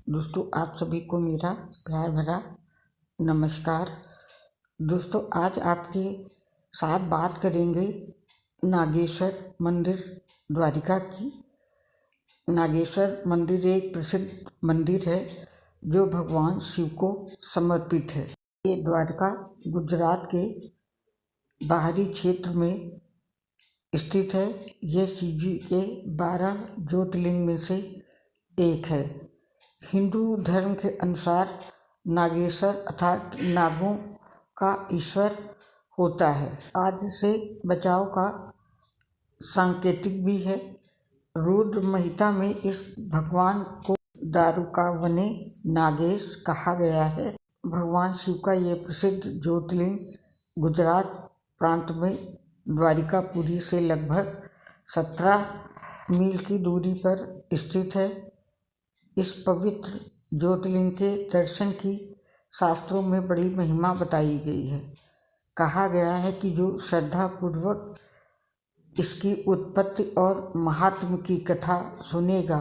दोस्तों, आप सभी को मेरा प्यार भरा नमस्कार। दोस्तों, आज आपके साथ बात करेंगे नागेश्वर मंदिर द्वारिका की। नागेश्वर मंदिर एक प्रसिद्ध मंदिर है जो भगवान शिव को समर्पित है। ये द्वारका गुजरात के बाहरी क्षेत्र में स्थित है। यह शिव जी के 12 ज्योतिर्लिंग में से एक है। हिंदू धर्म के अनुसार नागेश्वर अर्थात नागों का ईश्वर होता है। आज से बचाव का सांकेतिक भी है। रुद्र संहिता में इस भगवान को दारुकावने नागेश कहा गया है। भगवान शिव का यह प्रसिद्ध ज्योतिर्लिंग गुजरात प्रांत में द्वारिकापुरी से लगभग 17 मील की दूरी पर स्थित है। इस पवित्र ज्योतिर्लिंग के दर्शन की शास्त्रों में बड़ी महिमा बताई गई है। कहा गया है कि जो श्रद्धापूर्वक इसकी उत्पत्ति और महात्म्य की कथा सुनेगा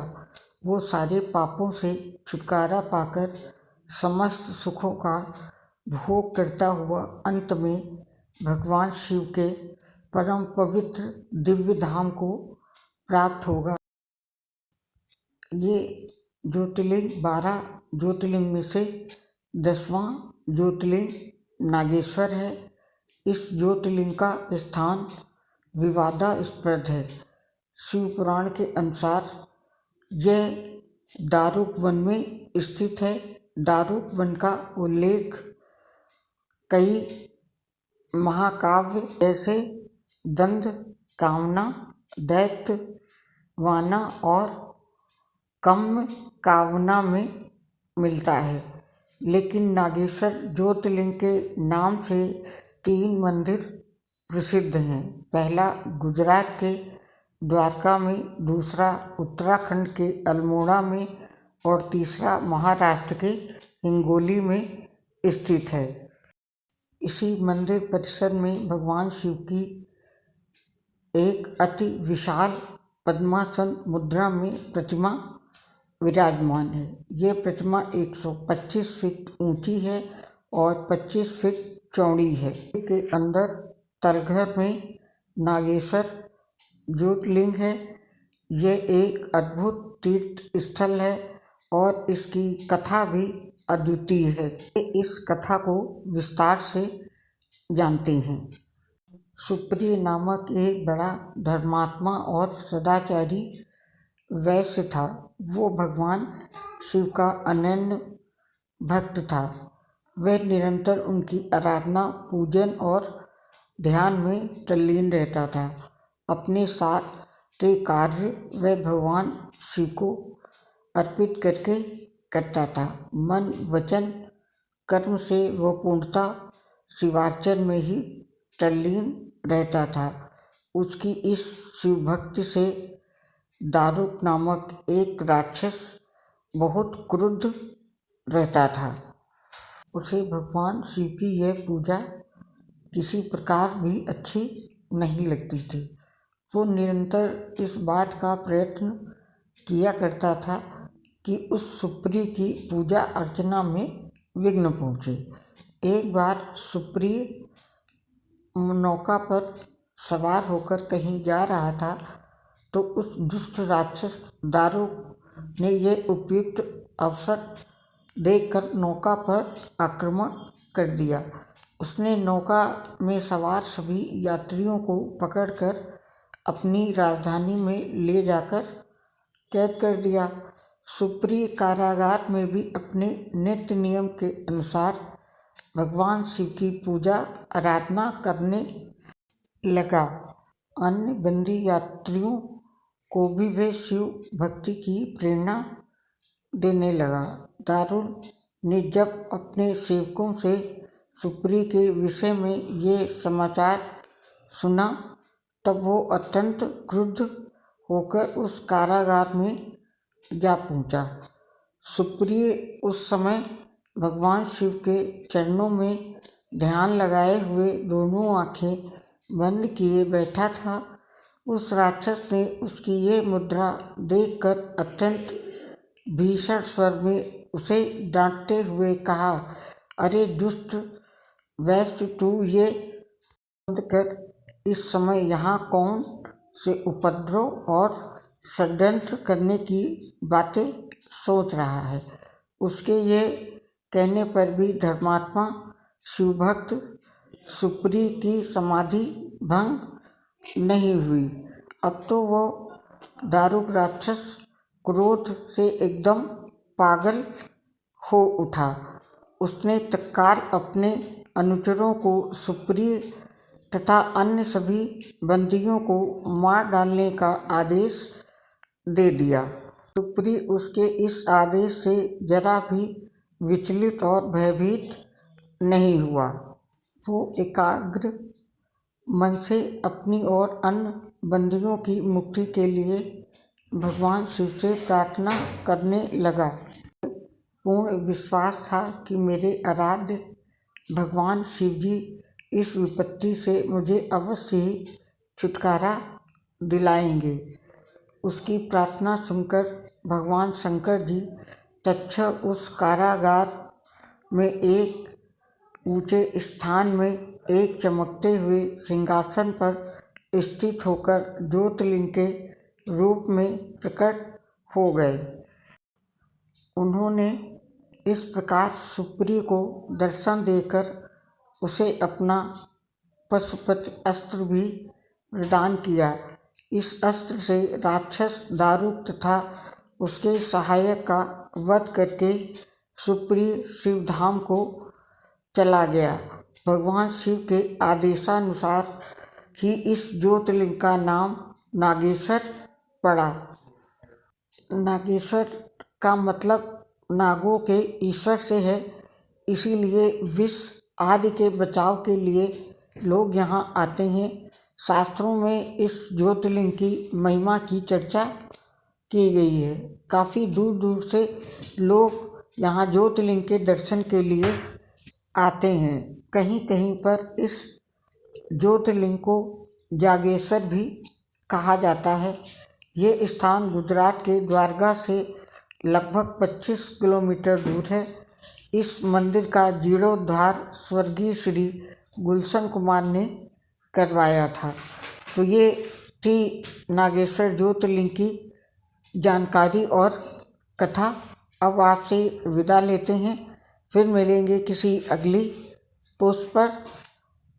वो सारे पापों से छुटकारा पाकर समस्त सुखों का भोग करता हुआ अंत में भगवान शिव के परम पवित्र दिव्य धाम को प्राप्त होगा। ये ज्योतिर्लिंग 12 ज्योतिर्लिंग में से 10वां ज्योतिर्लिंग नागेश्वर है। इस ज्योतिर्लिंग का स्थान विवादास्पद है। शिव पुराण के अनुसार यह दारुक वन में स्थित है। दारुक वन का उल्लेख कई महाकाव्य जैसे दंड कामना, दैत्य वाना और कम्म कावना में मिलता है। लेकिन नागेश्वर ज्योतिर्लिंग के नाम से 3 मंदिर प्रसिद्ध हैं। पहला गुजरात के द्वारका में, दूसरा उत्तराखंड के अल्मोड़ा में और तीसरा महाराष्ट्र के हिंगोली में स्थित है। इसी मंदिर परिसर में भगवान शिव की एक अति विशाल पद्मासन मुद्रा में प्रतिमा विराजमान है। ये प्रतिमा 125 फीट ऊंची है और 25 फीट चौड़ी है। के अंदर तलघर में नागेश्वर ज्योतिर्लिंग है। यह एक अद्भुत तीर्थ स्थल है और इसकी कथा भी अद्वितीय है। इस कथा को विस्तार से जानते हैं। सुप्रिय नामक एक बड़ा धर्मात्मा और सदाचारी वैश्य था। वो भगवान शिव का अनन्य भक्त था। वह निरंतर उनकी आराधना, पूजन और ध्यान में तल्लीन रहता था। अपने सारे कार्य वह भगवान शिव को अर्पित करके करता था। मन, वचन, कर्म से वह पूर्णतः शिवार्चन में ही तल्लीन रहता था। उसकी इस शिव भक्ति से दारुक नामक एक राक्षस बहुत क्रुद्ध रहता था। उसे भगवान शिव की यह पूजा किसी प्रकार भी अच्छी नहीं लगती थी। वो निरंतर इस बात का प्रयत्न किया करता था कि उस सुप्रिय की पूजा अर्चना में विघ्न पहुँचे। एक बार सुप्रिय नौका पर सवार होकर कहीं जा रहा था तो उस दुष्ट राक्षस दारुक ने यह उपयुक्त अवसर देखकर नौका पर आक्रमण कर दिया। उसने नौका में सवार सभी यात्रियों को पकड़कर अपनी राजधानी में ले जाकर कैद कर दिया। सुप्रिय कारागार में भी अपने नित्य नियम के अनुसार भगवान शिव की पूजा आराधना करने लगा। अन्य बंदी यात्रियों को भी वे शिव भक्ति की प्रेरणा देने लगा। दारुक ने जब अपने सेवकों से सुप्रिय के विषय में ये समाचार सुना तब वो अत्यंत क्रुद्ध होकर उस कारागार में जा पहुंचा। सुप्रिय उस समय भगवान शिव के चरणों में ध्यान लगाए हुए दोनों आंखें बंद किए बैठा था। उस राक्षस ने उसकी ये मुद्रा देखकर अत्यंत भीषण स्वर में उसे डांटते हुए कहा, अरे दुष्ट वैश्य, तू ये बंद कर। इस समय यहाँ कौन से उपद्रव और षड्यंत्र करने की बातें सोच रहा है। उसके ये कहने पर भी धर्मात्मा शिवभक्त सुप्री की समाधि भंग नहीं हुई। अब तो वो दारुक राक्षस क्रोध से एकदम पागल हो उठा। उसने तत्काल अपने अनुचरों को सुप्रिय तथा अन्य सभी बंदियों को मार डालने का आदेश दे दिया। सुप्री उसके इस आदेश से जरा भी विचलित और भयभीत नहीं हुआ। वो एकाग्र मन से अपनी और अन्य बंदियों की मुक्ति के लिए भगवान शिव से प्रार्थना करने लगा। पूर्ण विश्वास था कि मेरे आराध्य भगवान शिव जी इस विपत्ति से मुझे अवश्य ही छुटकारा दिलाएंगे। उसकी प्रार्थना सुनकर भगवान शंकर जी तत्क्षण उस कारागार में एक ऊंचे स्थान में एक चमकते हुए सिंहासन पर स्थित होकर ज्योतिर्लिंग के रूप में प्रकट हो गए। उन्होंने इस प्रकार सुप्री को दर्शन देकर उसे अपना पशुपति अस्त्र भी प्रदान किया। इस अस्त्र से राक्षस दारुक तथा उसके सहायक का वध करके सुप्री शिवधाम को चला गया। भगवान शिव के आदेशानुसार ही इस ज्योतिर्लिंग का नाम नागेश्वर पड़ा। नागेश्वर का मतलब नागों के ईश्वर से है, इसीलिए विष आदि के बचाव के लिए लोग यहाँ आते हैं। शास्त्रों में इस ज्योतिर्लिंग की महिमा की चर्चा की गई है। काफ़ी दूर दूर से लोग यहाँ ज्योतिर्लिंग के दर्शन के लिए आते हैं। कहीं कहीं पर इस ज्योतिर्लिंग को जागेश्वर भी कहा जाता है। ये स्थान गुजरात के द्वारका से लगभग 25 किलोमीटर दूर है। इस मंदिर का जीर्णोद्धार स्वर्गीय श्री गुलशन कुमार ने करवाया था। तो ये थी नागेश्वर ज्योतिर्लिंग की जानकारी और कथा। अब आपसे विदा लेते हैं, फिर मिलेंगे किसी अगली पोस्ट पर।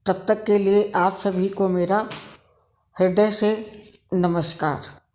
तब तक के लिए आप सभी को मेरा हृदय से नमस्कार।